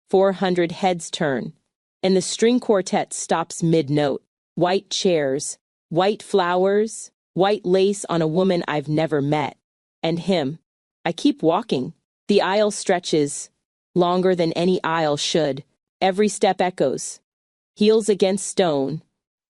400 heads turn, and the string quartet stops mid-note. White chairs, white flowers, white lace on a woman I've never met. And him. I keep walking. The aisle stretches, longer than any aisle should. Every step echoes. Heels against stone,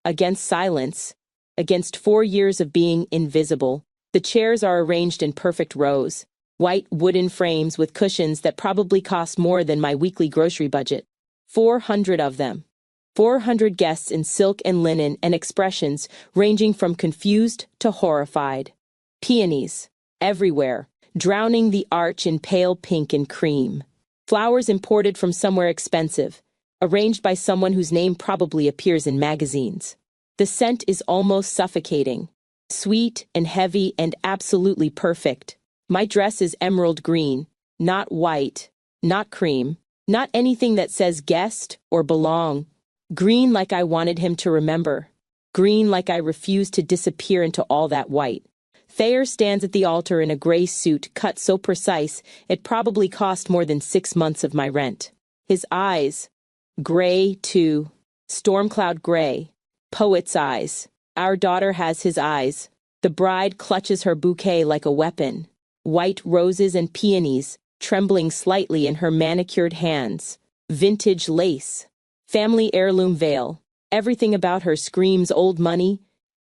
against silence, against 4 years of being invisible. The chairs are arranged in perfect rows. White wooden frames with cushions that probably cost more than my weekly grocery budget. 400 of them. 400 guests in silk and linen and expressions ranging from confused to horrified. Peonies. Everywhere, drowning the arch in pale pink and cream. Flowers imported from somewhere expensive, arranged by someone whose name probably appears in magazines. The scent is almost suffocating. Sweet and heavy and absolutely perfect. My dress is emerald green, not white, not cream, not anything that says guest or belong. Green like I wanted him to remember. Green like I refused to disappear into all that white. Thayer stands at the altar in a gray suit cut so precise it probably cost more than 6 months of my rent. His eyes, gray too, storm cloud gray, poet's eyes. Our daughter has his eyes. The bride clutches her bouquet like a weapon. White roses and peonies, trembling slightly in her manicured hands. Vintage lace. Family heirloom veil. Everything about her screams old money,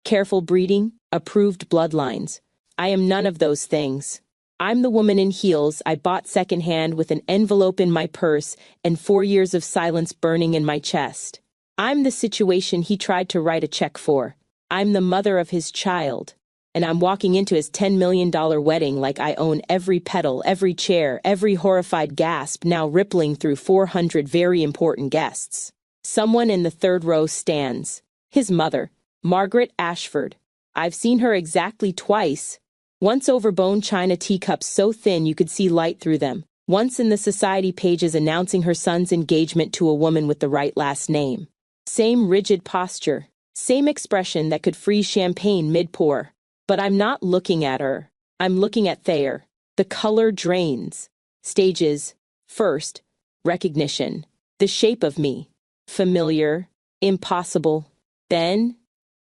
careful breeding, approved bloodlines. I am none of those things. I'm the woman in heels I bought secondhand with an envelope in my purse and 4 years of silence burning in my chest. I'm the situation he tried to write a check for. I'm the mother of his child. And I'm walking into his $10 million wedding like I own every petal, every chair, every horrified gasp now rippling through 400 very important guests. Someone in the third row stands. His mother, Margaret Ashford. I've seen her exactly twice. Once over bone china teacups so thin you could see light through them. Once in the society pages announcing her son's engagement to a woman with the right last name. Same rigid posture. Same expression that could freeze champagne mid-pour. But I'm not looking at her. I'm looking at Thayer. The color drains. Stages. First, recognition. The shape of me. Familiar. Impossible. Then,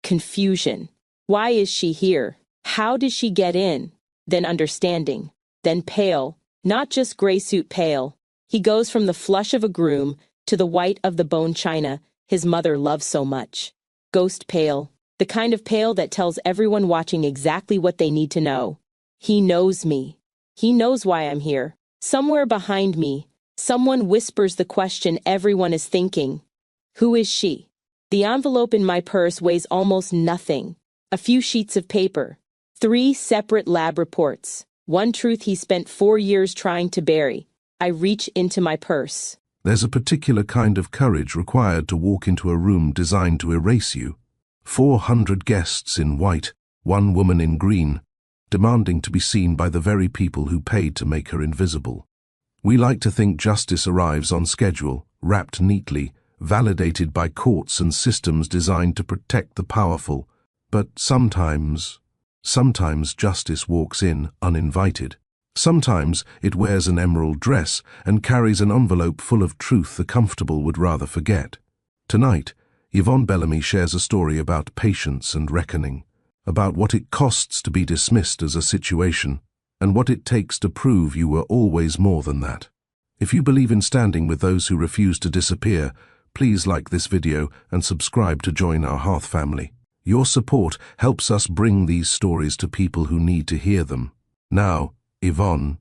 confusion. Why is she here? How did she get in? Then understanding. Then pale. Not just gray suit pale. He goes from the flush of a groom to the white of the bone china his mother loves so much. Ghost pale. The kind of pale that tells everyone watching exactly what they need to know. He knows me. He knows why I'm here. Somewhere behind me, someone whispers the question everyone is thinking. Who is she? The envelope in my purse weighs almost nothing. A few sheets of paper. 3 separate lab reports. One truth he spent 4 years trying to bury. I reach into my purse. There's a particular kind of courage required to walk into a room designed to erase you. 400 guests in white, 1 woman in green, demanding to be seen by the very people who paid to make her invisible. We like to think justice arrives on schedule, wrapped neatly, validated by courts and systems designed to protect the powerful. But sometimes justice walks in uninvited. Sometimes it wears an emerald dress and carries an envelope full of truth the comfortable would rather forget. Tonight, Yvonne Bellamy shares a story about patience and reckoning, about what it costs to be dismissed as a situation, and what it takes to prove you were always more than that. If you believe in standing with those who refuse to disappear, please like this video and subscribe to join our Hearth family. Your support helps us bring these stories to people who need to hear them. Now, Yvonne,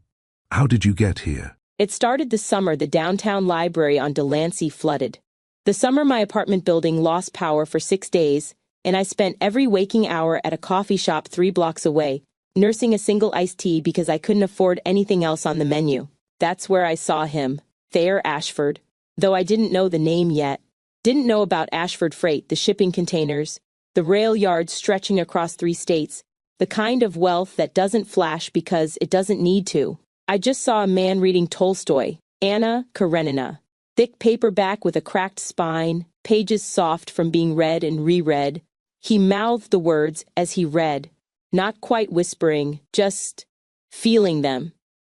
how did you get here? It started the summer the downtown library on Delancey flooded. The summer my apartment building lost power for 6 days, and I spent every waking hour at a coffee shop 3 blocks away, nursing a single iced tea because I couldn't afford anything else on the menu. That's where I saw him, Thayer Ashford, though I didn't know the name yet. Didn't know about Ashford Freight, the shipping containers, the rail yards stretching across 3 states, the kind of wealth that doesn't flash because it doesn't need to. I just saw a man reading Tolstoy, Anna Karenina. Thick paperback with a cracked spine, pages soft from being read and reread. He mouthed the words as he read, not quite whispering, just feeling them.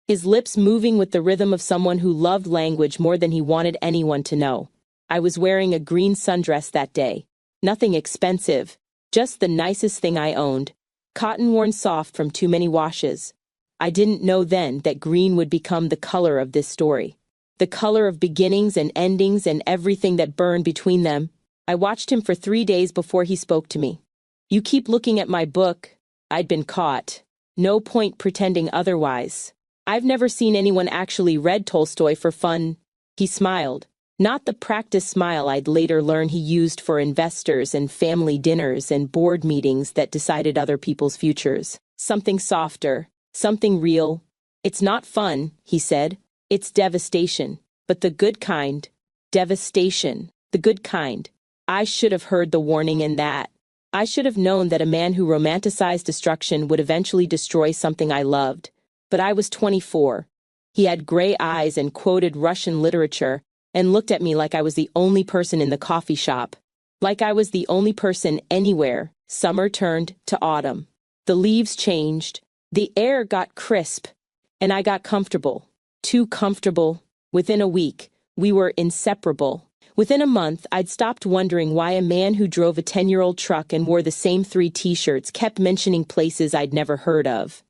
his lips moving with the rhythm of someone who loved language more than he wanted anyone to know. I was wearing a green sundress that day. Nothing expensive, just the nicest thing I owned, cotton worn soft from too many washes. I didn't know then that green would become the color of this story. The color of beginnings and endings and everything that burned between them. I watched him for 3 days before he spoke to me. "You keep looking at my book." I'd been caught. No point pretending otherwise. "I've never seen anyone actually read Tolstoy for fun." He smiled. Not the practice smile I'd later learn he used for investors and family dinners and board meetings that decided other people's futures. Something softer, something real. "It's not fun," he said. "It's devastation. But the good kind." Devastation. The good kind. I should have heard the warning in that. I should have known that a man who romanticized destruction would eventually destroy something I loved. But I was 24. He had gray eyes and quoted Russian literature and looked at me like I was the only person in the coffee shop. Like I was the only person anywhere. Summer turned to autumn. The leaves changed. The air got crisp. And I got comfortable. Too comfortable. Within a week, we were inseparable. Within a month, I'd stopped wondering why a man who drove a 10-year-old truck and wore the same 3 t-shirts kept mentioning places I'd never heard of.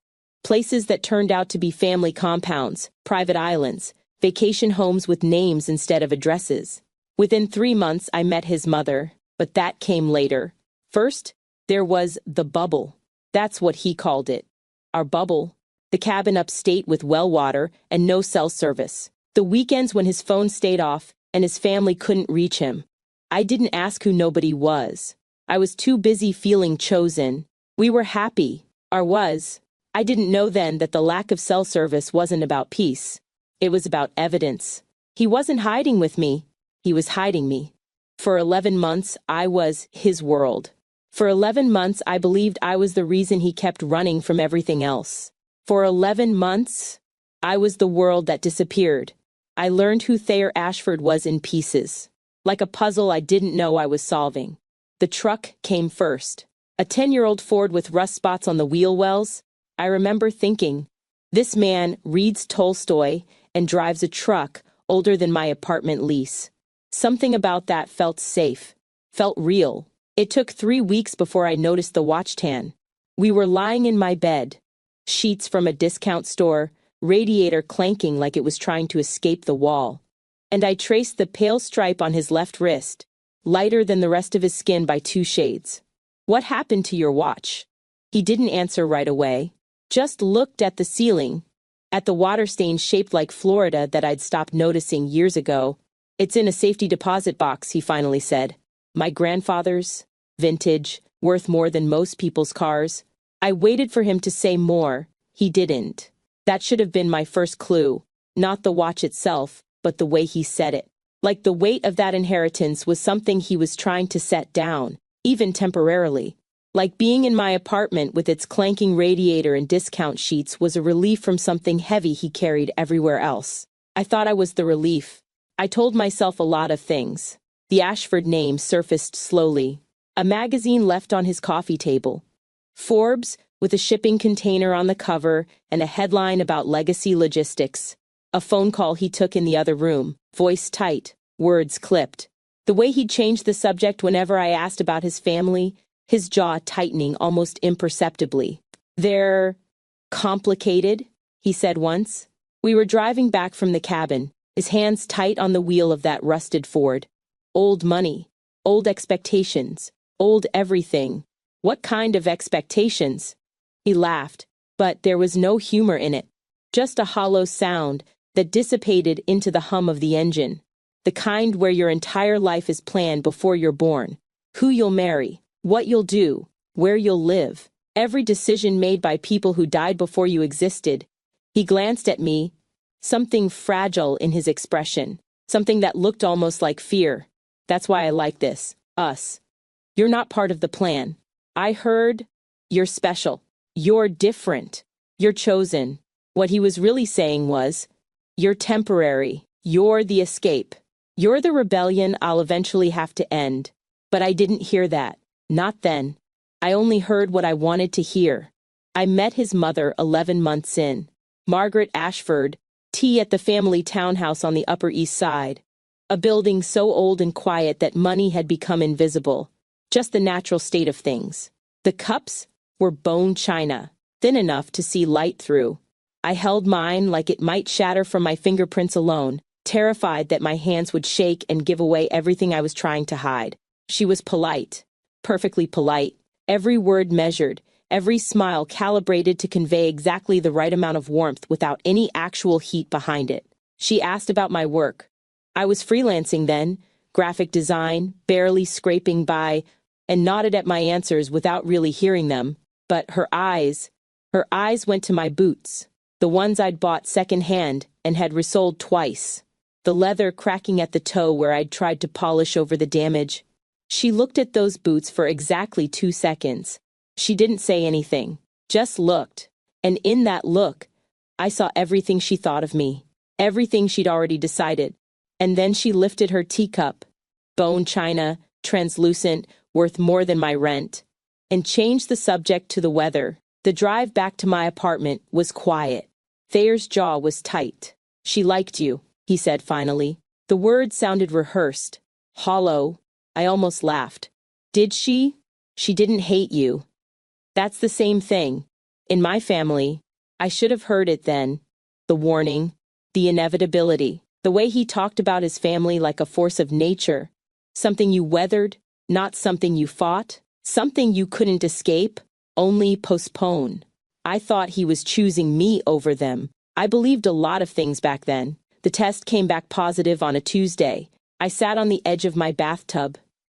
Places that turned out to be family compounds, private islands, vacation homes with names instead of addresses. Within 3 months, I met his mother, but that came later. First, there was the bubble. That's what he called it. Our bubble. The cabin upstate with well water and no cell service. The weekends when his phone stayed off and his family couldn't reach him. I didn't ask who nobody was. I was too busy feeling chosen. We were happy. I didn't know then that the lack of cell service wasn't about peace. It was about evidence. He wasn't hiding with me. He was hiding me. For 11 months, I was his world. For 11 months, I believed I was the reason he kept running from everything else. For 11 months, I was the world that disappeared. I learned who Thayer Ashford was in pieces. Like a puzzle I didn't know I was solving. The truck came first. A 10-year-old Ford with rust spots on the wheel wells. I remember thinking, this man reads Tolstoy and drives a truck older than my apartment lease. Something about that felt safe, felt real. It took 3 weeks before I noticed the watch tan. We were lying in my bed. Sheets from a discount store, radiator clanking like it was trying to escape the wall. And I traced the pale stripe on his left wrist, lighter than the rest of his skin by 2 shades. "What happened to your watch?" He didn't answer right away, just looked at the ceiling, at the water stain shaped like Florida that I'd stopped noticing years ago. "It's in a safety deposit box," he finally said. "My grandfather's, vintage, worth more than most people's cars." I waited for him to say more. He didn't. That should have been my first clue. Not the watch itself, but the way he said it. Like the weight of that inheritance was something he was trying to set down, even temporarily. Like being in my apartment with its clanking radiator and discount sheets was a relief from something heavy he carried everywhere else. I thought I was the relief. I told myself a lot of things. The Ashford name surfaced slowly. A magazine left on his coffee table. Forbes, with a shipping container on the cover and a headline about legacy logistics. A phone call he took in the other room, voice tight, words clipped. The way he changed the subject whenever I asked about his family, his jaw tightening almost imperceptibly. "They're complicated," he said once. We were driving back from the cabin, his hands tight on the wheel of that rusted Ford. Old money, old expectations, old everything. What kind of expectations? He laughed, but there was no humor in it. Just a hollow sound that dissipated into the hum of the engine. The kind where your entire life is planned before you're born. Who you'll marry, what you'll do, where you'll live. Every decision made by people who died before you existed. He glanced at me, something fragile in his expression, something that looked almost like fear. "That's why I like this, us. You're not part of the plan. I heard, you're special. You're different. You're chosen." What he was really saying was, "You're temporary. You're the escape. You're the rebellion I'll eventually have to end." But I didn't hear that. Not then. I only heard what I wanted to hear. I met his mother 11 months in. Margaret Ashford, tea at the family townhouse on the Upper East Side. A building so old and quiet that money had become invisible, just the natural state of things. The cups were bone china, thin enough to see light through. I held mine like it might shatter from my fingerprints alone, terrified that my hands would shake and give away everything I was trying to hide. She was polite, perfectly polite, every word measured, every smile calibrated to convey exactly the right amount of warmth without any actual heat behind it. She asked about my work. I was freelancing then, graphic design, barely scraping by, and nodded at my answers without really hearing them. But her eyes went to my boots, the ones I'd bought secondhand and had resoled twice, the leather cracking at the toe where I'd tried to polish over the damage. She looked at those boots for exactly 2 seconds. She didn't say anything, just looked, and in that look, I saw everything she thought of me, everything she'd already decided. And then she lifted her teacup, bone china, translucent, worth more than my rent, and changed the subject to the weather. The drive back to my apartment was quiet. Thayer's jaw was tight. "She liked you," he said finally. The words sounded rehearsed, hollow. I almost laughed. "Did she? She didn't hate you." That's the same thing. In my family, I should have heard it then. The warning, the inevitability, the way he talked about his family like a force of nature, something you weathered, not something you fought, something you couldn't escape, only postpone. I thought he was choosing me over them. I believed a lot of things back then. The test came back positive on a Tuesday. I sat on the edge of my bathtub,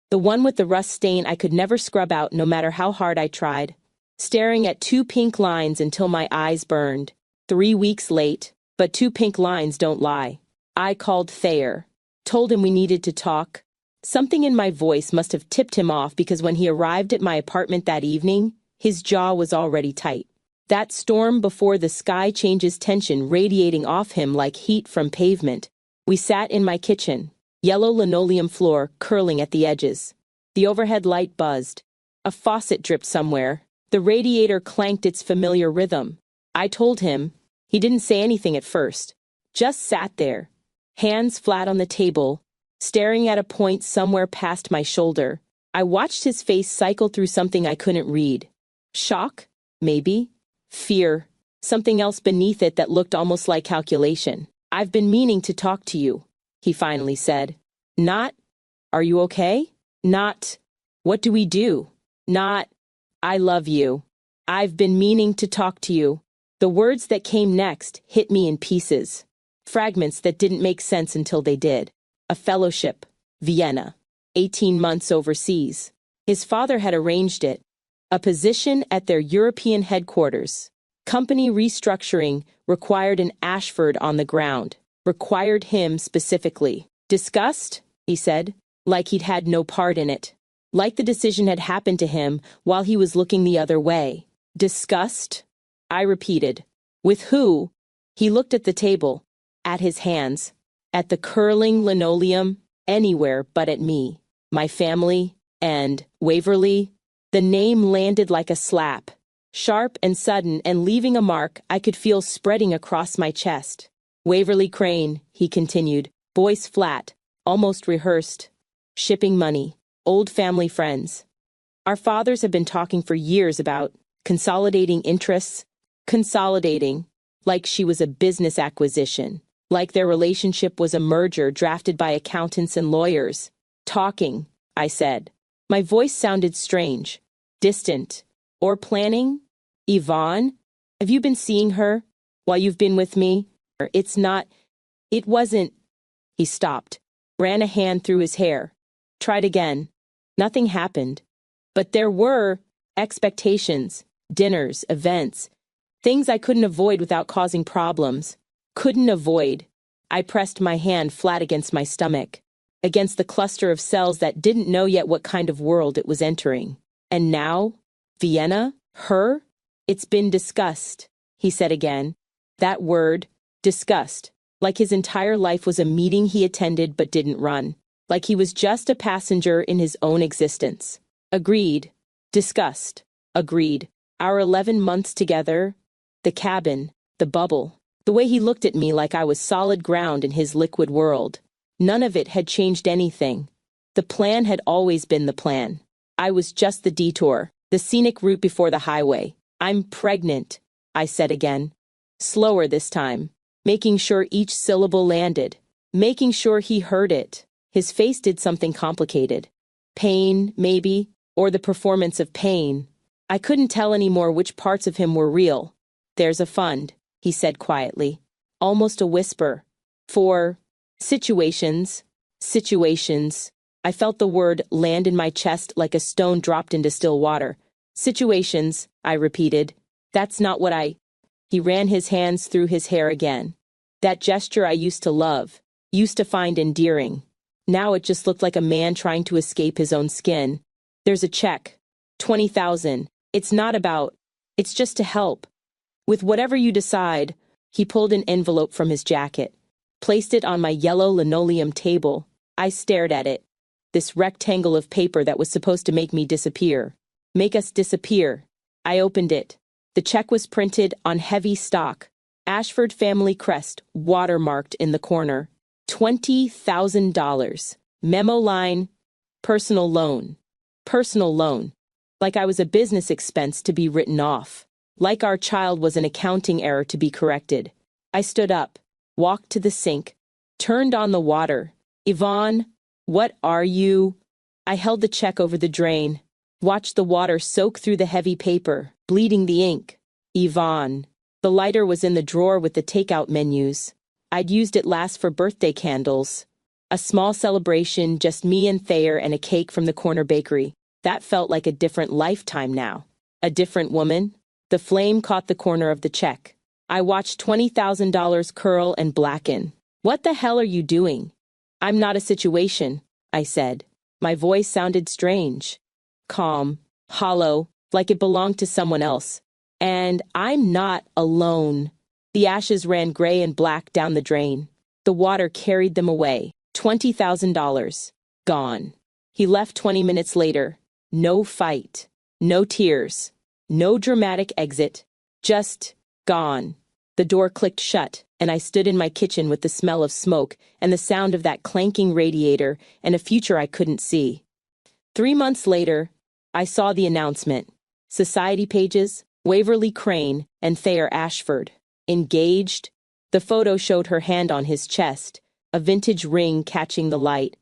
the one with the rust stain I could never scrub out no matter how hard I tried, staring at 2 pink lines until my eyes burned. 3 weeks late, but 2 pink lines don't lie. I called Thayer, told him we needed to talk. Something in my voice must have tipped him off because when he arrived at my apartment that evening, his jaw was already tight. That storm before the sky changes tension radiating off him like heat from pavement. We sat in my kitchen, yellow linoleum floor curling at the edges. The overhead light buzzed. A faucet dripped somewhere. The radiator clanked its familiar rhythm. I told him. He didn't say anything at first. Just sat there, hands flat on the table, staring at a point somewhere past my shoulder. I watched his face cycle through something I couldn't read. Shock? Maybe. Fear. Something else beneath it that looked almost like calculation. "I've been meaning to talk to you," he finally said. Not, "Are you okay?" Not, "What do we do?" Not, "I love you. I've been meaning to talk to you." The words that came next hit me in pieces. Fragments that didn't make sense until they did. A fellowship. Vienna. 18 months overseas. His father had arranged it. A position at their European headquarters. Company restructuring required an Ashford on the ground. Required him specifically. Disgust, he said, like he'd had no part in it. Like the decision had happened to him while he was looking the other way. Disgust? I repeated. With who? He looked at the table, at his hands, at the curling linoleum, anywhere but at me, my family, and Waverly. The name landed like a slap, sharp and sudden and leaving a mark I could feel spreading across my chest. Waverly Crane, he continued, voice flat, almost rehearsed. Shipping money, old family friends. Our fathers have been talking for years about consolidating interests, consolidating, like she was a business acquisition, like their relationship was a merger drafted by accountants and lawyers. Talking, I said. My voice sounded strange, distant. Or planning? Yvonne? Have you been seeing her while you've been with me? It wasn't. He stopped, ran a hand through his hair, tried again. Nothing happened. But there were expectations, dinners, events, things I couldn't avoid without causing problems. Couldn't avoid. I pressed my hand flat against my stomach, against the cluster of cells that didn't know yet what kind of world it was entering. And now, Vienna, her? It's been discussed, he said again. That word, discussed, like his entire life was a meeting he attended but didn't run, like he was just a passenger in his own existence. Agreed. Discussed. Agreed. Our 11 months together, the cabin, the bubble, The way he looked at me like I was solid ground in his liquid world. None of it had changed anything. The plan had always been the plan. I was just the detour, the scenic route before the highway. I'm pregnant, I said again. Slower this time, making sure each syllable landed, making sure he heard it. His face did something complicated. Pain, maybe, or the performance of pain. I couldn't tell anymore which parts of him were real. There's a fund, he said quietly, almost a whisper. For situations. I felt the word land in my chest like a stone dropped into still water. Situations, I repeated. That's not what He ran his hands through his hair again. That gesture I used to love, used to find endearing. Now it just looked like a man trying to escape his own skin. There's a check. 20,000. It's just to help. With whatever you decide. He pulled an envelope from his jacket, placed it on my yellow linoleum table. I stared at it. This rectangle of paper that was supposed to make me disappear. Make us disappear. I opened it. The check was printed on heavy stock. Ashford family crest, watermarked in the corner. $20,000. Memo line, personal loan. Personal loan. Like I was a business expense to be written off. Like our child was an accounting error to be corrected. I stood up, walked to the sink, turned on the water. Yvonne, what are you? I held the check over the drain, watched the water soak through the heavy paper, bleeding the ink. Yvonne. The lighter was in the drawer with the takeout menus. I'd used it last for birthday candles. A small celebration, just me and Thayer and a cake from the corner bakery. That felt like a different lifetime now. A different woman. The flame caught the corner of the check. I watched $20,000 curl and blacken. What the hell are you doing? I'm not a situation, I said. My voice sounded strange. Calm, hollow, like it belonged to someone else. And I'm not alone. The ashes ran gray and black down the drain. The water carried them away. $20,000. Gone. He left 20 minutes later. No fight. No tears. No dramatic exit. Just gone. The door clicked shut, and I stood in my kitchen with the smell of smoke and the sound of that clanking radiator and a future I couldn't see. 3 months later, I saw the announcement. Society pages, Waverly Crane and Thayer Ashford. Engaged. The photo showed her hand on his chest, a vintage ring catching the light.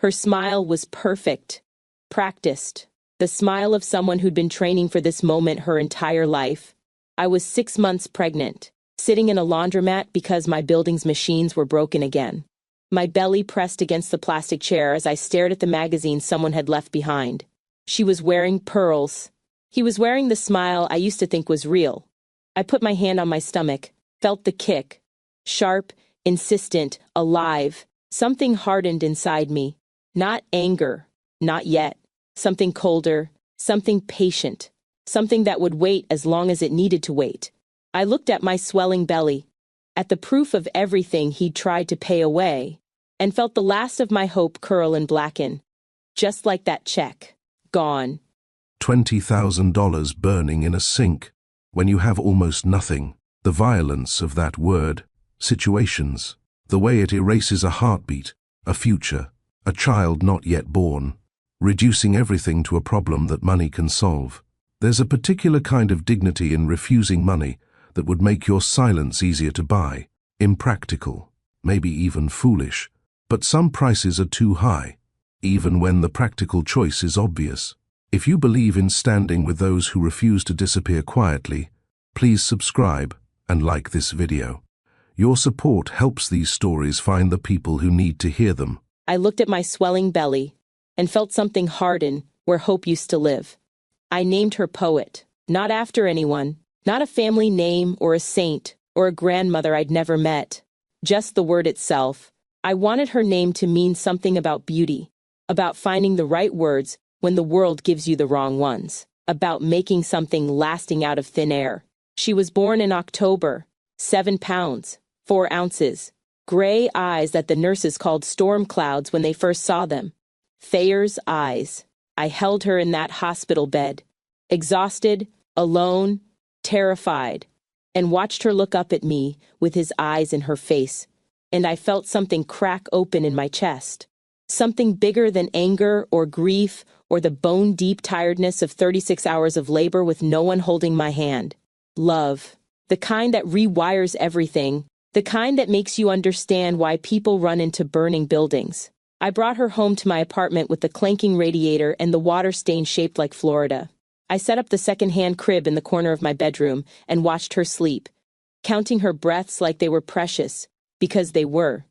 Her smile was perfect. Practiced. The smile of someone who'd been training for this moment her entire life. I was 6 months pregnant, sitting in a laundromat because my building's machines were broken again. My belly pressed against the plastic chair as I stared at the magazine someone had left behind. She was wearing pearls. He was wearing the smile I used to think was real. I put my hand on my stomach, felt the kick. Sharp, insistent, alive. Something hardened inside me. Not anger. Not yet. Something colder. Something patient. Something that would wait as long as it needed to wait. I looked at my swelling belly, at the proof of everything he'd tried to pay away, and felt the last of my hope curl and blacken. Just like that check. Gone. $20,000 burning in a sink when you have almost nothing. The violence of that word, situations, the way it erases a heartbeat, a future, a child not yet born, reducing everything to a problem that money can solve. There's a particular kind of dignity in refusing money that would make your silence easier to buy, impractical, maybe even foolish. But some prices are too high, even when the practical choice is obvious. If you believe in standing with those who refuse to disappear quietly, please subscribe and like this video. Your support helps these stories find the people who need to hear them. I looked at my swelling belly and felt something harden where hope used to live. I named her Poet, not after anyone, not a family name or a saint or a grandmother I'd never met, just the word itself. I wanted her name to mean something about beauty, about finding the right words when the world gives you the wrong ones, about making something lasting out of thin air. She was born in October, 7 pounds, 4 ounces, gray eyes that the nurses called storm clouds when they first saw them. Thayer's eyes. I held her in that hospital bed, exhausted, alone, terrified. and watched her look up at me with his eyes in her face, and I felt something crack open in my chest. Something bigger than anger or grief or the bone-deep tiredness of 36 hours of labor with no one holding my hand. Love. The kind that rewires everything. The kind that makes you understand why people run into burning buildings. I brought her home to my apartment with the clanking radiator and the water stain shaped like Florida. I set up the second-hand crib in the corner of my bedroom and watched her sleep, counting her breaths like they were precious, because they were.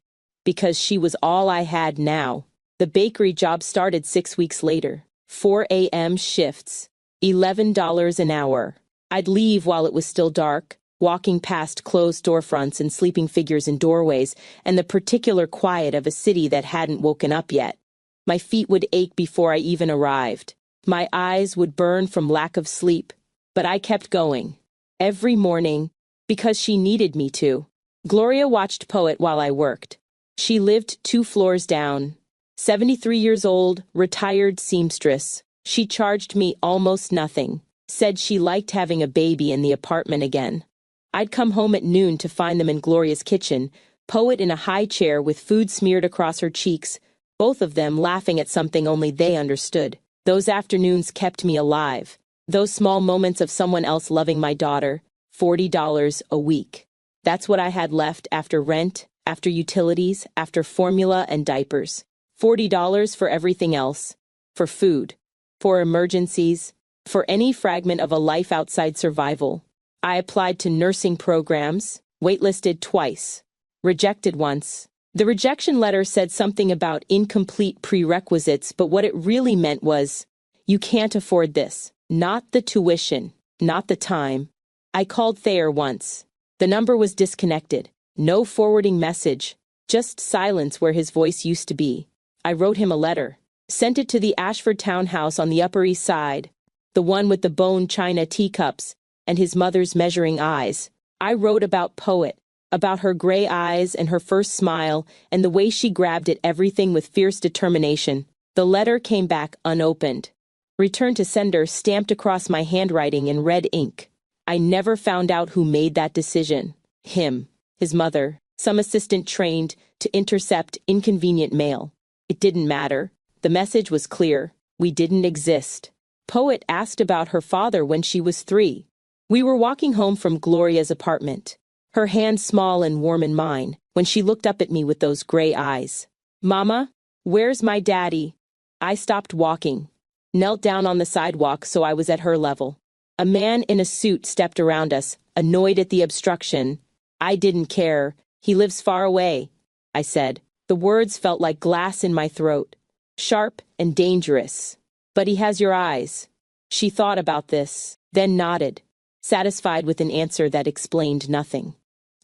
Because she was all I had now. The bakery job started 6 weeks later. 4 a.m. shifts. $11 an hour. I'd leave while it was still dark, walking past closed storefronts and sleeping figures in doorways and the particular quiet of a city that hadn't woken up yet. My feet would ache before I even arrived. My eyes would burn from lack of sleep. But I kept going. Every morning, because she needed me to. Gloria watched Poet while I worked. She lived 2 floors down. 73 years old, retired seamstress. She charged me almost nothing. Said she liked having a baby in the apartment again. I'd come home at noon to find them in Gloria's kitchen, Poet in a high chair with food smeared across her cheeks, both of them laughing at something only they understood. Those afternoons kept me alive. Those small moments of someone else loving my daughter. $40 a week. That's what I had left after rent, after utilities, after formula and diapers. $40 for everything else. For food. For emergencies. For any fragment of a life outside survival. I applied to nursing programs, waitlisted twice, rejected once. The rejection letter said something about incomplete prerequisites, but what it really meant was, you can't afford this. Not the tuition, not the time. I called Thayer once. The number was disconnected. No forwarding message, just silence where his voice used to be. I wrote him a letter, sent it to the Ashford townhouse on the Upper East Side, the one with the bone china teacups and his mother's measuring eyes. I wrote about Poet, about her gray eyes and her first smile and the way she grabbed at everything with fierce determination. The letter came back unopened. Return to sender stamped across my handwriting in red ink. I never found out who made that decision. Him, his mother, some assistant trained to intercept inconvenient mail. It didn't matter. The message was clear. We didn't exist. Poet asked about her father when she was 3. We were walking home from Gloria's apartment, her hand small and warm in mine, when she looked up at me with those gray eyes. Mama, where's my daddy? I stopped walking, knelt down on the sidewalk so I was at her level. A man in a suit stepped around us, annoyed at the obstruction. I didn't care. He lives far away, I said. The words felt like glass in my throat, sharp and dangerous. But he has your eyes. She thought about this, then nodded, satisfied with an answer that explained nothing.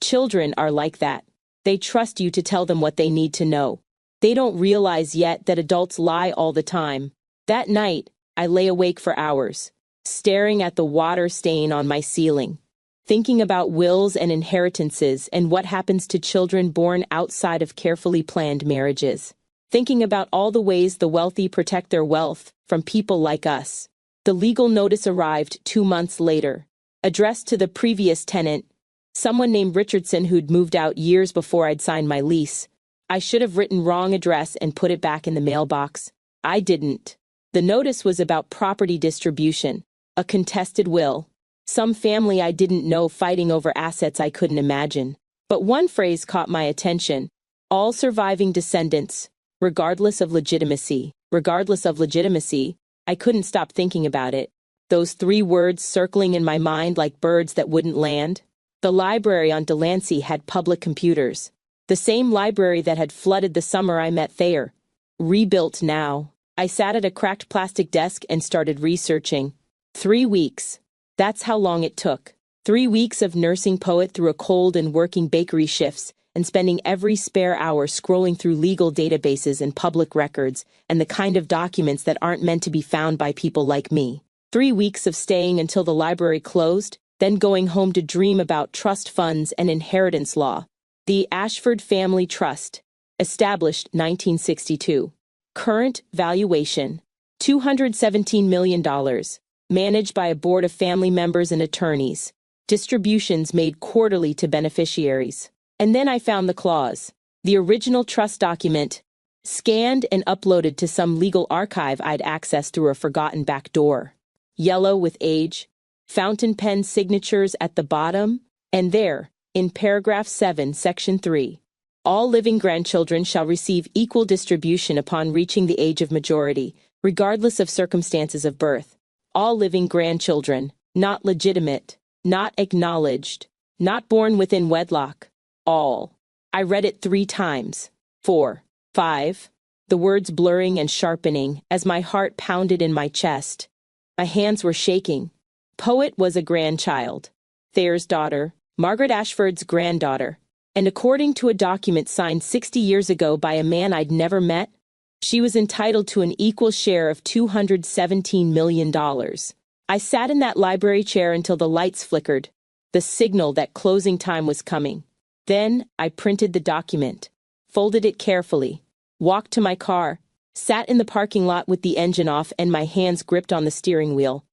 Children are like that. They trust you to tell them what they need to know. They don't realize yet that adults lie all the time. That night, I lay awake for hours, staring at the water stain on my ceiling, thinking about wills and inheritances and what happens to children born outside of carefully planned marriages. Thinking about all the ways the wealthy protect their wealth from people like us. The legal notice arrived 2 months later, addressed to the previous tenant, someone named Richardson who'd moved out years before I'd signed my lease. I should have written wrong address and put it back in the mailbox. I didn't. The notice was about property distribution, a contested will, some family I didn't know fighting over assets I couldn't imagine. But one phrase caught my attention. All surviving descendants, regardless of legitimacy. Regardless of legitimacy, I couldn't stop thinking about it. Those 3 words circling in my mind like birds that wouldn't land. The library on Delancey had public computers. The same library that had flooded the summer I met Thayer. Rebuilt now. I sat at a cracked plastic desk and started researching. 3 weeks. That's how long it took. 3 weeks of nursing Poet through a cold and working bakery shifts, and spending every spare hour scrolling through legal databases and public records and the kind of documents that aren't meant to be found by people like me. 3 weeks of staying until the library closed, then going home to dream about trust funds and inheritance law. The Ashford Family Trust, established 1962. Current valuation, $217 million, managed by a board of family members and attorneys. distributions made quarterly to beneficiaries. And then I found the clause, the original trust document, scanned and uploaded to some legal archive I'd accessed through a forgotten back door. Yellow with age, fountain pen signatures at the bottom, and there, in paragraph 7, section 3, all living grandchildren shall receive equal distribution upon reaching the age of majority, regardless of circumstances of birth. All living grandchildren, not legitimate, not acknowledged, not born within wedlock, all. I read it 3 times, 4, 5, the words blurring and sharpening as my heart pounded in my chest. My hands were shaking. Poet was a grandchild, Thayer's daughter, Margaret Ashford's granddaughter, and according to a document signed 60 years ago by a man I'd never met, she was entitled to an equal share of $217 million. I sat in that library chair until the lights flickered, the signal that closing time was coming. Then I printed the document, folded it carefully, walked to my car, sat in the parking lot with the engine off and my hands gripped on the steering wheel.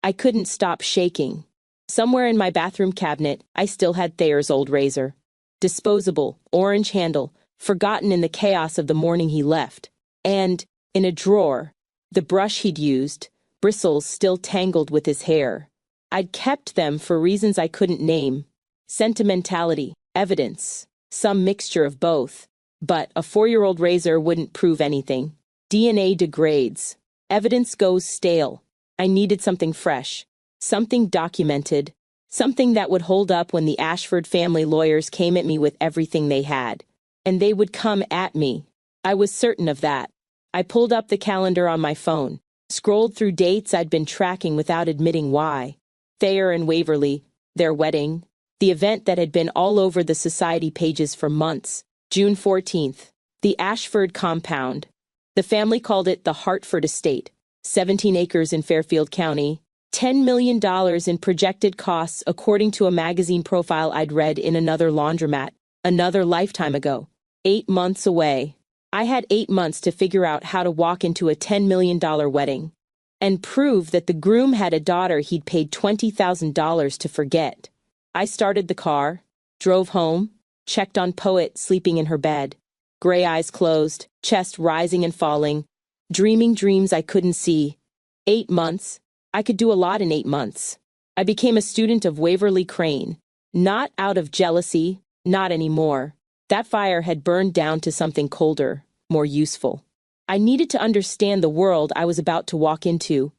I couldn't stop shaking. Somewhere in my bathroom cabinet, I still had Thayer's old razor. Disposable, orange handle, forgotten in the chaos of the morning he left. And, in a drawer, the brush he'd used, bristles still tangled with his hair. I'd kept them for reasons I couldn't name. Sentimentality, evidence, some mixture of both. But a 4-year-old razor wouldn't prove anything. DNA degrades. Evidence goes stale. I needed something fresh, something documented, something that would hold up when the Ashford family lawyers came at me with everything they had. And they would come at me. I was certain of that. I pulled up the calendar on my phone, scrolled through dates I'd been tracking without admitting why. Thayer and Waverly, their wedding, the event that had been all over the society pages for months. June 14th, the Ashford compound. The family called it the Hartford Estate, 17 acres in Fairfield County, $10 million in projected costs according to a magazine profile I'd read in another laundromat, another lifetime ago. 8 months away. I had 8 months to figure out how to walk into a $10 million wedding and prove that the groom had a daughter he'd paid $20,000 to forget. I started the car, drove home, checked on Poet sleeping in her bed, gray eyes closed, chest rising and falling, dreaming dreams I couldn't see. 8 months. I could do a lot in 8 months. I became a student of Waverly Crane. Not out of jealousy, not anymore. That fire had burned down to something colder, more useful. I needed to understand the world I was about to walk into.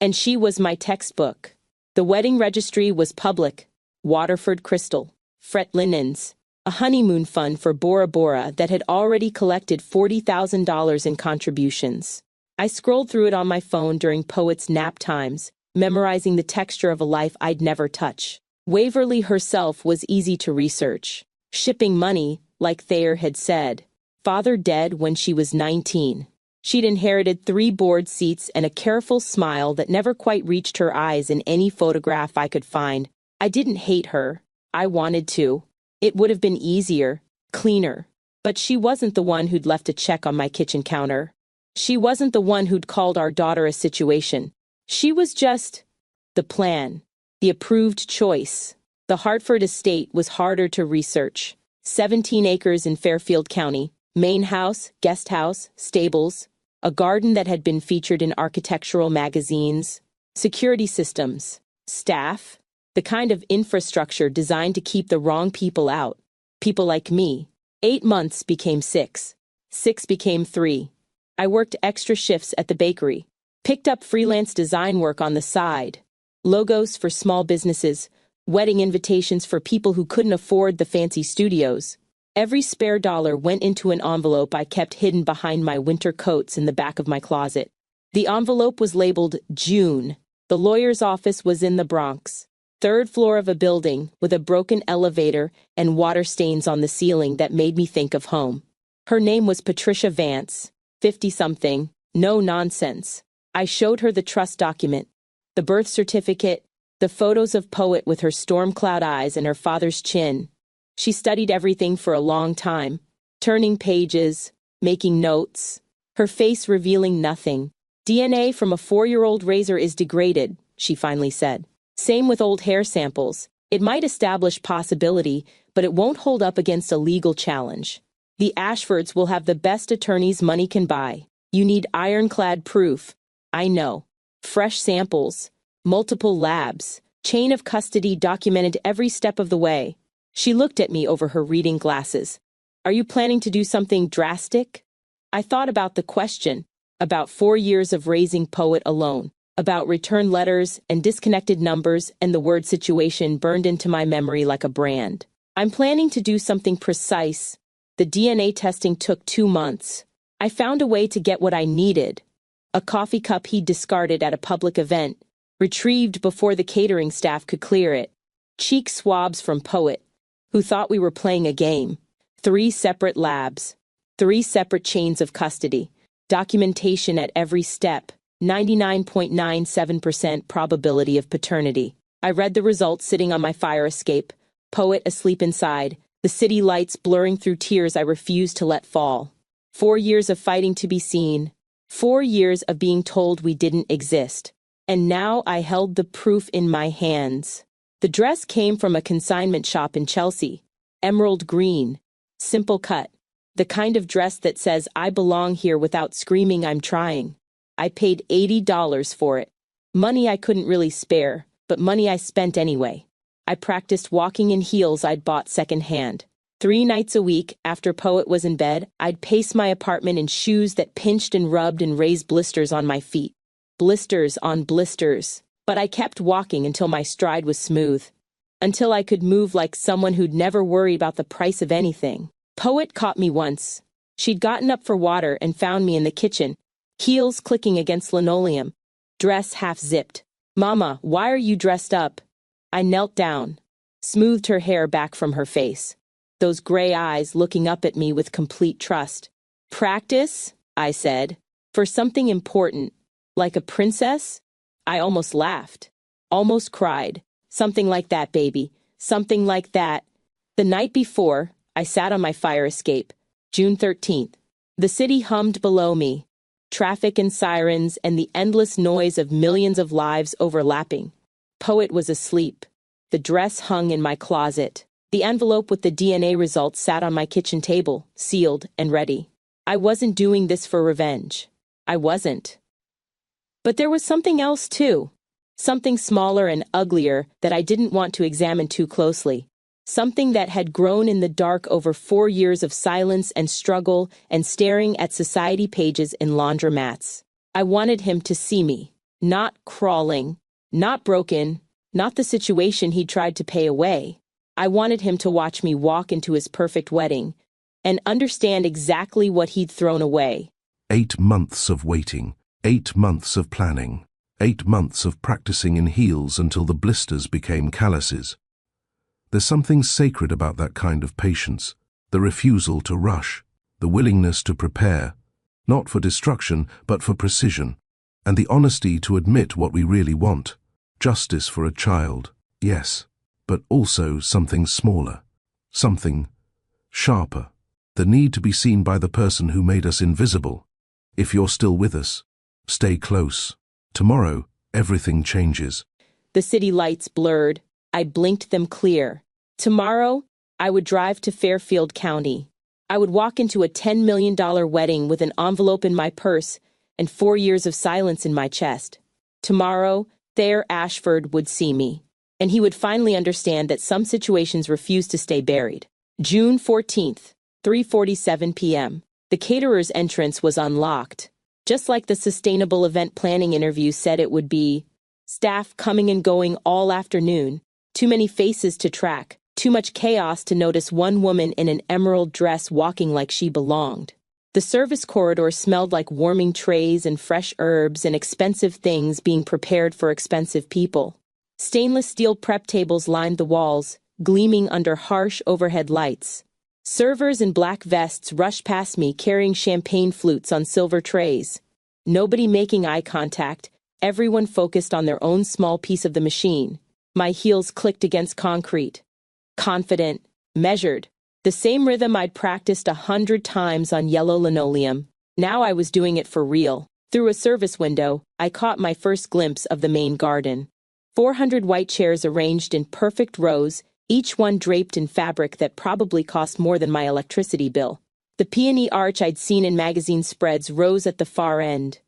And she was my textbook. The wedding registry was public. Waterford crystal, fret linens, a honeymoon fund for Bora Bora that had already collected $40,000 in contributions. I scrolled through it on my phone during Poet's nap times, memorizing the texture of a life I'd never touch. Waverly herself was easy to research. Shipping money, like Thayer had said. Father dead when she was 19. She'd inherited 3 board seats and a careful smile that never quite reached her eyes in any photograph I could find. I didn't hate her. I wanted to. It would have been easier, cleaner. But she wasn't the one who'd left a check on my kitchen counter. She wasn't the one who'd called our daughter a situation. She was just the plan, the approved choice. The Hartford estate was harder to research. 17 acres in Fairfield County, main house, guest house, stables, a garden that had been featured in architectural magazines, security systems, staff, the kind of infrastructure designed to keep the wrong people out. People like me. 8 months became 6. 6 became 3. I worked extra shifts at the bakery, picked up freelance design work on the side, logos for small businesses, wedding invitations for people who couldn't afford the fancy studios. Every spare dollar went into an envelope I kept hidden behind my winter coats in the back of my closet. The envelope was labeled June. The lawyer's office was in the Bronx. 3rd floor of a building with a broken elevator and water stains on the ceiling that made me think of home. Her name was Patricia Vance, 50-something, no nonsense. I showed her the trust document, the birth certificate, the photos of Poet with her storm cloud eyes and her father's chin. She studied everything for a long time, turning pages, making notes, her face revealing nothing. DNA from a 4-year-old razor is degraded, she finally said. Same with old hair samples. It might establish possibility, but it won't hold up against a legal challenge. The Ashfords will have the best attorneys money can buy. You need ironclad proof. I know. Fresh samples, multiple labs, chain of custody documented every step of the way. She looked at me over her reading glasses. Are you planning to do something drastic? I thought about the question, about 4 years of raising Poet alone, about return letters and disconnected numbers, and the word situation burned into my memory like a brand. I'm planning to do something precise. The DNA testing took 2 months. I found a way to get what I needed. A coffee cup he'd discarded at a public event, retrieved before the catering staff could clear it. Cheek swabs from Poet, who thought we were playing a game. 3 separate labs. 3 separate chains of custody. Documentation at every step. 99.97% probability of paternity. I read the results sitting on my fire escape. Poet asleep inside. The city lights blurring through tears I refused to let fall. 4 years of fighting to be seen. 4 years of being told we didn't exist. And now I held the proof in my hands. The dress came from a consignment shop in Chelsea. Emerald green. Simple cut. The kind of dress that says I belong here without screaming I'm trying. I paid $80 for it. Money I couldn't really spare, but money I spent anyway. I practiced walking in heels I'd bought secondhand. 3 nights a week, after Poet was in bed, I'd pace my apartment in shoes that pinched and rubbed and raised blisters on my feet. Blisters on blisters. But I kept walking until my stride was smooth. Until I could move like someone who'd never worried about the price of anything. Poet caught me once. She'd gotten up for water and found me in the kitchen, heels clicking against linoleum, dress half-zipped. "Mama, why are you dressed up?" I knelt down, smoothed her hair back from her face. Those gray eyes looking up at me with complete trust. "Practice," I said, "for something important, like a princess?" I almost laughed, almost cried. "Something like that, baby, something like that." The night before, I sat on my fire escape, June 13th. The city hummed below me, traffic and sirens and the endless noise of millions of lives overlapping. Poet was asleep. The dress hung in my closet. The envelope with the DNA results sat on my kitchen table, sealed and ready. I wasn't doing this for revenge. I wasn't. But there was something else too. Something smaller and uglier that I didn't want to examine too closely. Something that had grown in the dark over 4 years of silence and struggle and staring at society pages in laundromats. I wanted him to see me, not crawling, not broken, not the situation he'd tried to pay away. I wanted him to watch me walk into his perfect wedding and understand exactly what he'd thrown away. 8 months of waiting, 8 months of planning, 8 months of practicing in heels until the blisters became calluses. There's something sacred about that kind of patience, the refusal to rush, the willingness to prepare, not for destruction but for precision, and the honesty to admit what we really want. Justice for a child, yes, but also something smaller, something sharper, the need to be seen by the person who made us invisible. If you're still with us, stay close. Tomorrow, everything changes. The city lights blurred. I blinked them clear. Tomorrow, I would drive to Fairfield County. I would walk into a $10 million wedding with an envelope in my purse and 4 years of silence in my chest. Tomorrow, Thayer Ashford would see me, and he would finally understand that some situations refuse to stay buried. June 14th, 3:47 p.m. The caterer's entrance was unlocked, just like the sustainable event planning interview said it would be. Staff coming and going all afternoon. Too many faces to track. Too much chaos to notice one woman in an emerald dress walking like she belonged. The service corridor smelled like warming trays and fresh herbs and expensive things being prepared for expensive people. Stainless steel prep tables lined the walls, gleaming under harsh overhead lights. Servers in black vests rushed past me carrying champagne flutes on silver trays. Nobody making eye contact, everyone focused on their own small piece of the machine. My heels clicked against concrete. Confident, measured, the same rhythm I'd practiced 100 times on yellow linoleum. Now I was doing it for real. Through a service window, I caught my first glimpse of the main garden. 400 white chairs arranged in perfect rows, each one draped in fabric that probably cost more than my electricity bill. The peony arch I'd seen in magazine spreads rose at the far end.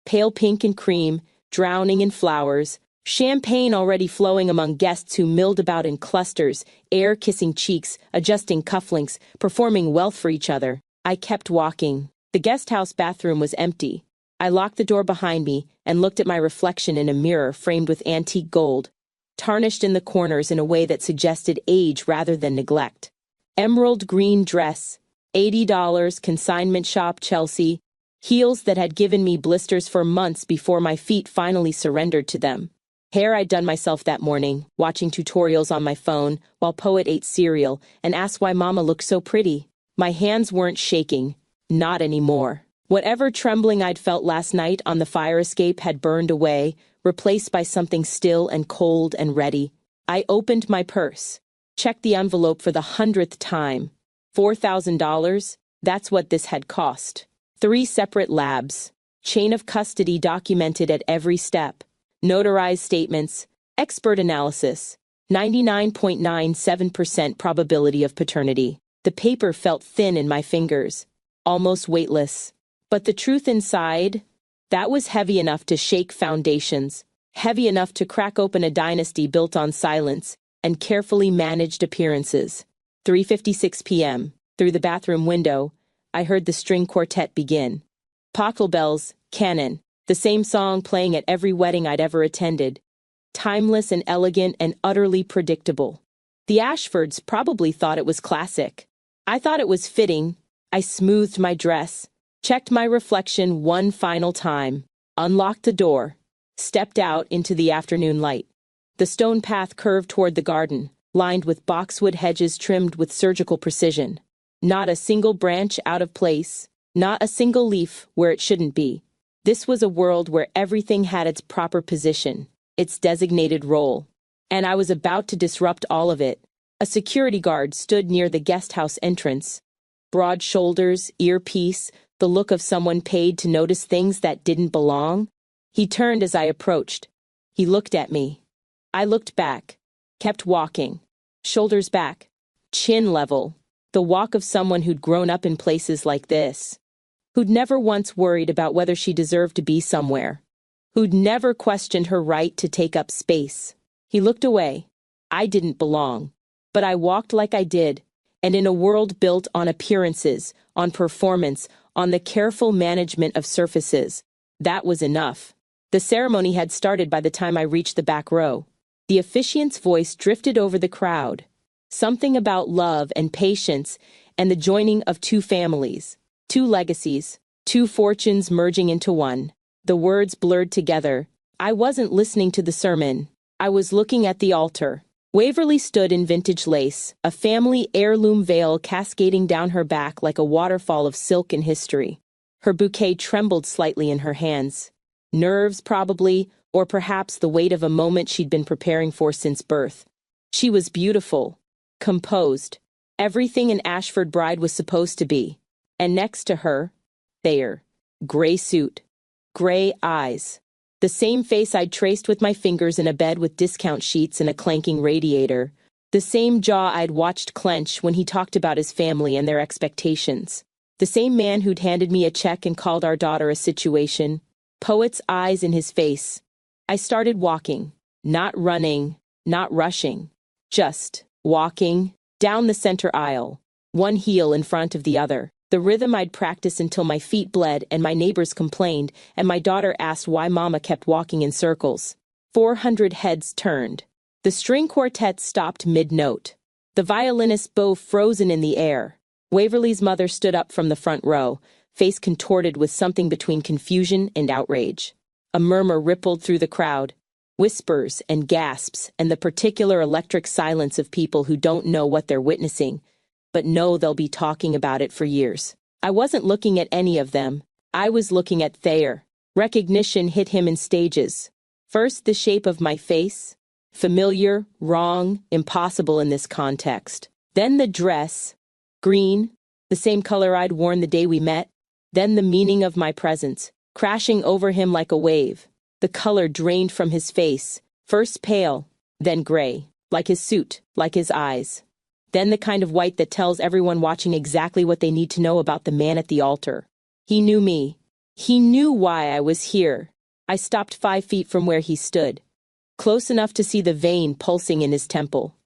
Pale pink and cream, drowning in flowers, champagne already flowing among guests who milled about in clusters, air kissing cheeks, adjusting cufflinks, performing wealth for each other. I kept walking. The guest house bathroom was empty. I locked the door behind me and looked at my reflection in a mirror framed with antique gold, tarnished in the corners in a way that suggested age rather than neglect. Emerald green dress, $80, consignment shop, Chelsea, heels that had given me blisters for months before my feet finally surrendered to them. Hair I'd done myself that morning, watching tutorials on my phone while Poet ate cereal and asked why Mama looked so pretty. My hands weren't shaking, not anymore. Whatever trembling I'd felt last night on the fire escape had burned away, replaced by something still and cold and ready. I opened my purse, checked the envelope for the 100th time. $4,000, that's what this had cost. 3 separate labs, chain of custody documented at every step, notarized statements, expert analysis, 99.97% probability of paternity. The paper felt thin in my fingers, almost weightless. But the truth inside, that was heavy enough to shake foundations, heavy enough to crack open a dynasty built on silence and carefully managed appearances. 3:56 p.m. Through the bathroom window, I heard the string quartet begin. Pachelbel's Canon, the same song playing at every wedding I'd ever attended. Timeless and elegant and utterly predictable. The Ashfords probably thought it was classic. I thought it was fitting. I smoothed my dress, checked my reflection one final time, unlocked the door, stepped out into the afternoon light. The stone path curved toward the garden, lined with boxwood hedges trimmed with surgical precision. Not a single branch out of place, not a single leaf where it shouldn't be. This was a world where everything had its proper position, its designated role. And I was about to disrupt all of it. A security guard stood near the guest house entrance. Broad shoulders, earpiece, the look of someone paid to notice things that didn't belong. He turned as I approached. He looked at me. I looked back, kept walking, shoulders back, chin level, the walk of someone who'd grown up in places like this, who'd never once worried about whether she deserved to be somewhere, who'd never questioned her right to take up space. He looked away. I didn't belong, but I walked like I did, and in a world built on appearances, on performance, on the careful management of surfaces, that was enough. The ceremony had started by the time I reached the back row. The officiant's voice drifted over the crowd. Something about love and patience and the joining of 2 families, 2 legacies, 2 fortunes merging into one. The words blurred together. I wasn't listening to the sermon. I was looking at the altar. Waverly stood in vintage lace, a family heirloom veil cascading down her back like a waterfall of silk and history. Her bouquet trembled slightly in her hands. Nerves, probably, or perhaps the weight of a moment she'd been preparing for since birth. She was beautiful, composed, everything an Ashford bride was supposed to be. And next to her, Thayer. Gray suit, gray eyes. The same face I'd traced with my fingers in a bed with discount sheets and a clanking radiator. The same jaw I'd watched clench when he talked about his family and their expectations. The same man who'd handed me a check and called our daughter a situation. Poet's eyes in his face. I started walking, not running, not rushing. Just walking, down the center aisle, one heel in front of the other. The rhythm I'd practiced until my feet bled and my neighbors complained, and my daughter asked why Mama kept walking in circles. 400 heads turned. The string quartet stopped mid-note. The violinist's bow frozen in the air. Waverly's mother stood up from the front row, face contorted with something between confusion and outrage. A murmur rippled through the crowd. Whispers and gasps and the particular electric silence of people who don't know what they're witnessing, but know they'll be talking about it for years. I wasn't looking at any of them. I was looking at Thayer. Recognition hit him in stages. First, the shape of my face. Familiar, wrong, impossible in this context. Then the dress. Green, the same color I'd worn the day we met. Then the meaning of my presence, crashing over him like a wave. The color drained from his face, First pale, then gray, like his suit, like his eyes. Then the kind of white that tells everyone watching exactly what they need to know about the man at the altar. He knew me. He knew why I was here. I stopped 5 feet from where he stood, close enough to see the vein pulsing in his temple,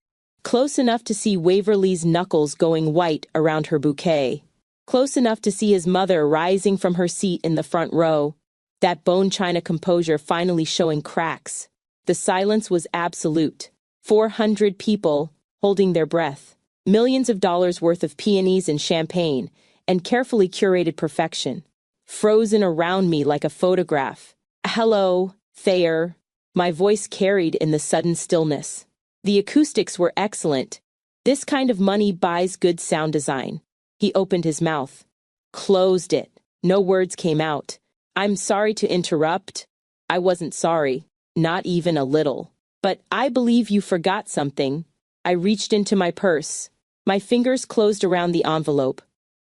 close enough to see Waverly's knuckles going white around her bouquet, close enough to see his mother rising from her seat in the front row, that bone china composure finally showing cracks. The silence was absolute. 400 people holding their breath. Millions of dollars worth of peonies and champagne, and carefully curated perfection. Frozen around me like a photograph. Hello, Thayer. My voice carried in the sudden stillness. The acoustics were excellent. This kind of money buys good sound design. He opened his mouth. Closed it. No words came out. I'm sorry to interrupt. I wasn't sorry. Not even a little. But I believe you forgot something. I reached into my purse. My fingers closed around the envelope.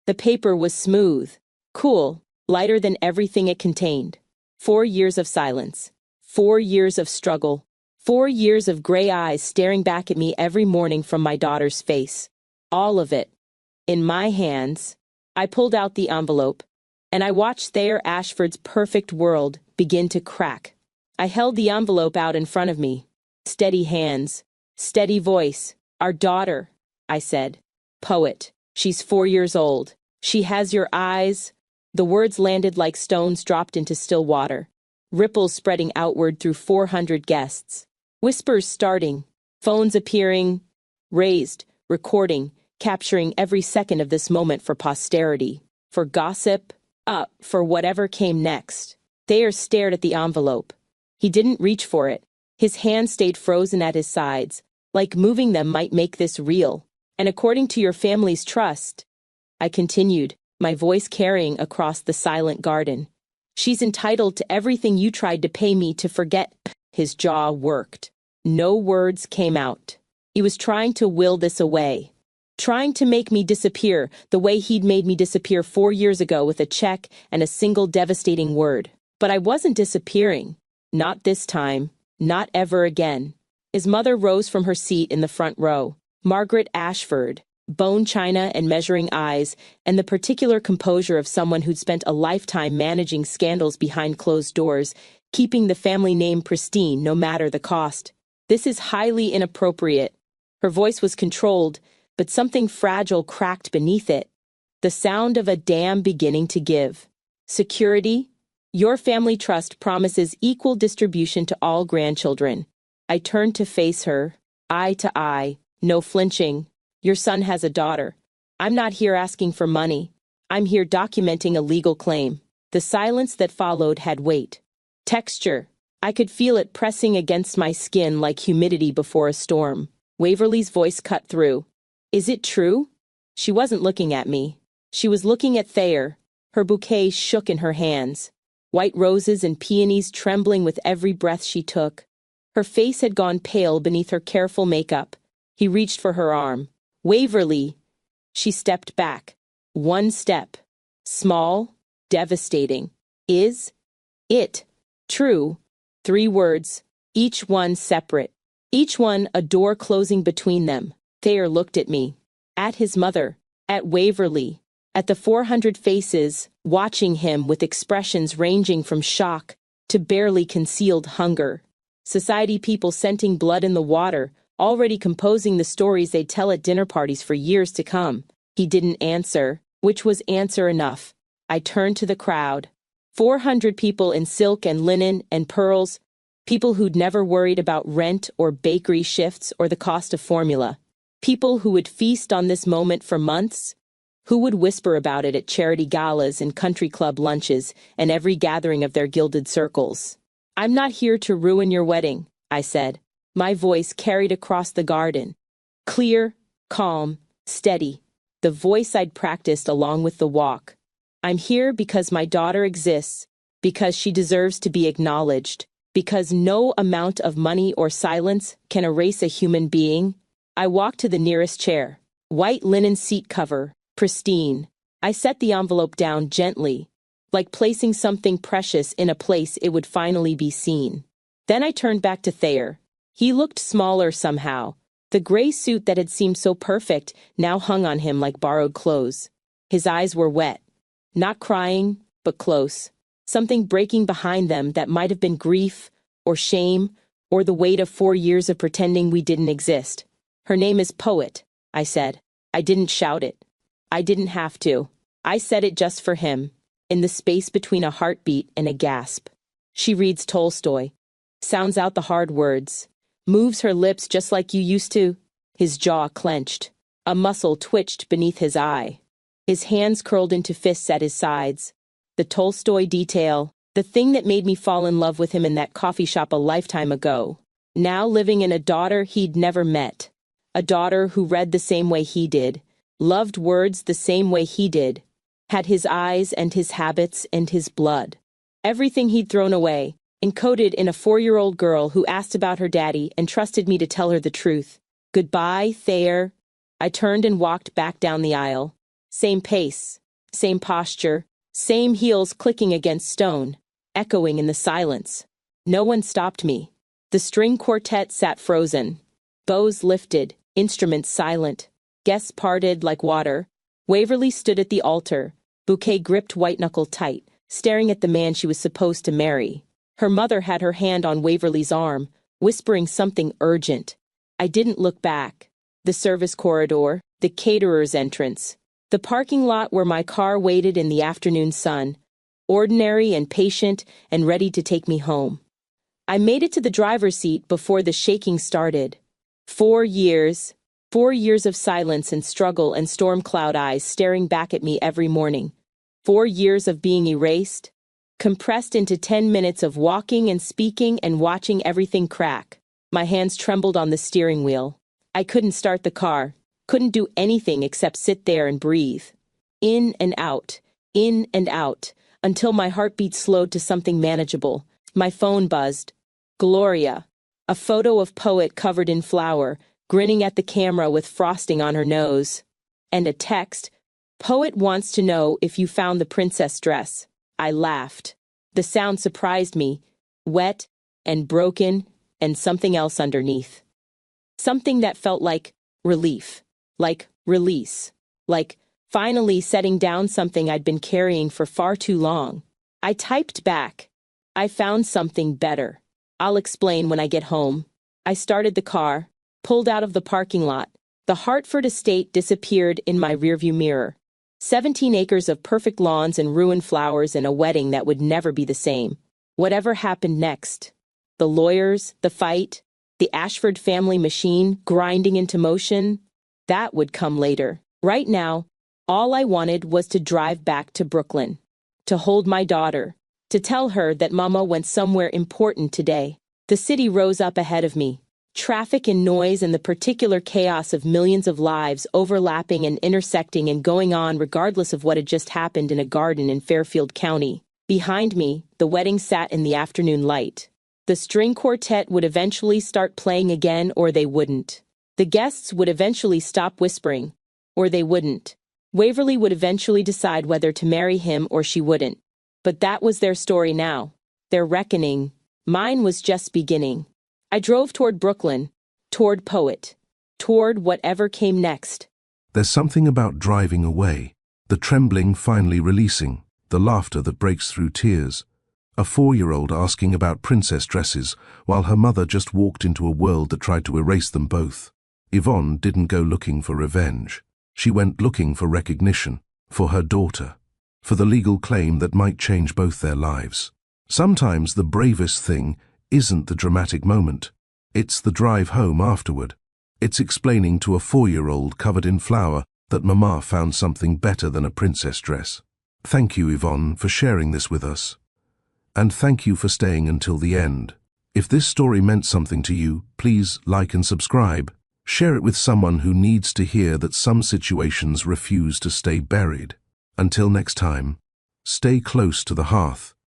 The paper was smooth, cool, lighter than everything it contained. 4 years of silence. 4 years of struggle. 4 years of gray eyes staring back at me every morning from my daughter's face. All of it. In my hands. I pulled out the envelope, and I watched Thayer Ashford's perfect world begin to crack. I held the envelope out in front of me. Steady hands. Steady voice. Our daughter, I said. Poet. She's 4 years old. She has your eyes. The words landed like stones dropped into still water. Ripples spreading outward through 400 guests. Whispers starting. Phones appearing. Raised. Recording. Capturing every second of this moment for posterity. For gossip. For whatever came next. Thayer stared at the envelope. He didn't reach for it. His hands stayed frozen at his sides, like moving them might make this real. And according to your family's trust, I continued, my voice carrying across the silent garden. She's entitled to everything you tried to pay me to forget. His jaw worked. No words came out. He was trying to will this away. Trying to make me disappear the way he'd made me disappear 4 years ago with a check and a single devastating word. But I wasn't disappearing. Not this time. Not ever again. His mother rose from her seat in the front row. Margaret Ashford, bone china and measuring eyes, and the particular composure of someone who'd spent a lifetime managing scandals behind closed doors, keeping the family name pristine no matter the cost. This is highly inappropriate. Her voice was controlled, but something fragile cracked beneath it. The sound of a dam beginning to give. Security? Your family trust promises equal distribution to all grandchildren. I turned to face her, eye to eye, no flinching. Your son has a daughter. I'm not here asking for money. I'm here documenting a legal claim. The silence that followed had weight. Texture. I could feel it pressing against my skin like humidity before a storm. Waverly's voice cut through. Is it true? She wasn't looking at me. She was looking at Thayer. Her bouquet shook in her hands. White roses and peonies trembling with every breath she took. Her face had gone pale beneath her careful makeup. He reached for her arm. Waverly! She stepped back. 1 step. Small, devastating. Is it true? 3 words, each one separate. Each one a door closing between them. Thayer looked at me. At his mother. At Waverly. At the 400 faces, watching him with expressions ranging from shock to barely concealed hunger. Society people scenting blood in the water, already composing the stories they'd tell at dinner parties for years to come. He didn't answer, which was answer enough. I turned to the crowd. 400 people in silk and linen and pearls, people who'd never worried about rent or bakery shifts or the cost of formula. People who would feast on this moment for months. Who would whisper about it at charity galas and country club lunches and every gathering of their gilded circles. I'm not here to ruin your wedding, I said. My voice carried across the garden. Clear, calm, steady. The voice I'd practiced along with the walk. I'm here because my daughter exists, because she deserves to be acknowledged, because no amount of money or silence can erase a human being. I walked to the nearest chair. White linen seat cover. Pristine. I set the envelope down gently, like placing something precious in a place it would finally be seen. Then I turned back to Thayer. He looked smaller somehow. The gray suit that had seemed so perfect now hung on him like borrowed clothes. His eyes were wet. Not crying, but close. Something breaking behind them that might have been grief, or shame, or the weight of 4 years of pretending we didn't exist. "Her name is Poet," I said. I didn't shout it. I didn't have to. I said it just for him, in the space between a heartbeat and a gasp. She reads Tolstoy, sounds out the hard words, moves her lips just like you used to. His jaw clenched. A muscle twitched beneath his eye. His hands curled into fists at his sides. The Tolstoy detail, the thing that made me fall in love with him in that coffee shop a lifetime ago. Now living in a daughter he'd never met. A daughter who read the same way he did, loved words the same way he did, had his eyes and his habits and his blood. Everything he'd thrown away, encoded in a 4-year-old girl who asked about her daddy and trusted me to tell her the truth. "Goodbye, Thayer." I turned and walked back down the aisle. Same pace, same posture, same heels clicking against stone, echoing in the silence. No one stopped me. The string quartet sat frozen. Bows lifted, instruments silent. Guests parted like water. Waverly stood at the altar, bouquet gripped white-knuckle tight, staring at the man she was supposed to marry. Her mother had her hand on Waverly's arm, whispering something urgent. I didn't look back. The service corridor, the caterer's entrance, the parking lot where my car waited in the afternoon sun, ordinary and patient and ready to take me home. I made it to the driver's seat before the shaking started. 4 years, 4 years of silence and struggle and storm cloud eyes staring back at me every morning. 4 years of being erased, compressed into 10 minutes of walking and speaking and watching everything crack. My hands trembled on the steering wheel. I couldn't start the car, couldn't do anything except sit there and breathe. In and out, until my heartbeat slowed to something manageable. My phone buzzed. Gloria. A photo of Poet covered in flour, grinning at the camera with frosting on her nose. And a text. "Poet wants to know if you found the princess dress." I laughed. The sound surprised me. Wet and broken and something else underneath. Something that felt like relief. Like release. Like finally setting down something I'd been carrying for far too long. I typed back. "I found something better. I'll explain when I get home." I started the car, pulled out of the parking lot. The Hartford estate disappeared in my rearview mirror. 17 acres of perfect lawns and ruined flowers and a wedding that would never be the same. Whatever happened next? The lawyers, the fight, the Ashford family machine grinding into motion? That would come later. Right now, all I wanted was to drive back to Brooklyn, to hold my daughter, to tell her that Mama went somewhere important today. The city rose up ahead of me. Traffic and noise and the particular chaos of millions of lives overlapping and intersecting and going on regardless of what had just happened in a garden in Fairfield County. Behind me, the wedding sat in the afternoon light. The string quartet would eventually start playing again, or they wouldn't. The guests would eventually stop whispering, or they wouldn't. Waverly would eventually decide whether to marry him or she wouldn't. But that was their story now, their reckoning. Mine was just beginning. I drove toward Brooklyn, toward Poet, toward whatever came next. There's something about driving away, the trembling finally releasing, the laughter that breaks through tears. A 4-year-old asking about princess dresses while her mother just walked into a world that tried to erase them both. Yvonne didn't go looking for revenge. She went looking for recognition, for her daughter, for the legal claim that might change both their lives. Sometimes the bravest thing isn't the dramatic moment. It's the drive home afterward. It's explaining to a 4-year-old covered in flour that Mama found something better than a princess dress. Thank you, Yvonne, for sharing this with us. And thank you for staying until the end. If this story meant something to you, please like and subscribe. Share it with someone who needs to hear that some situations refuse to stay buried. Until next time, stay close to the hearth.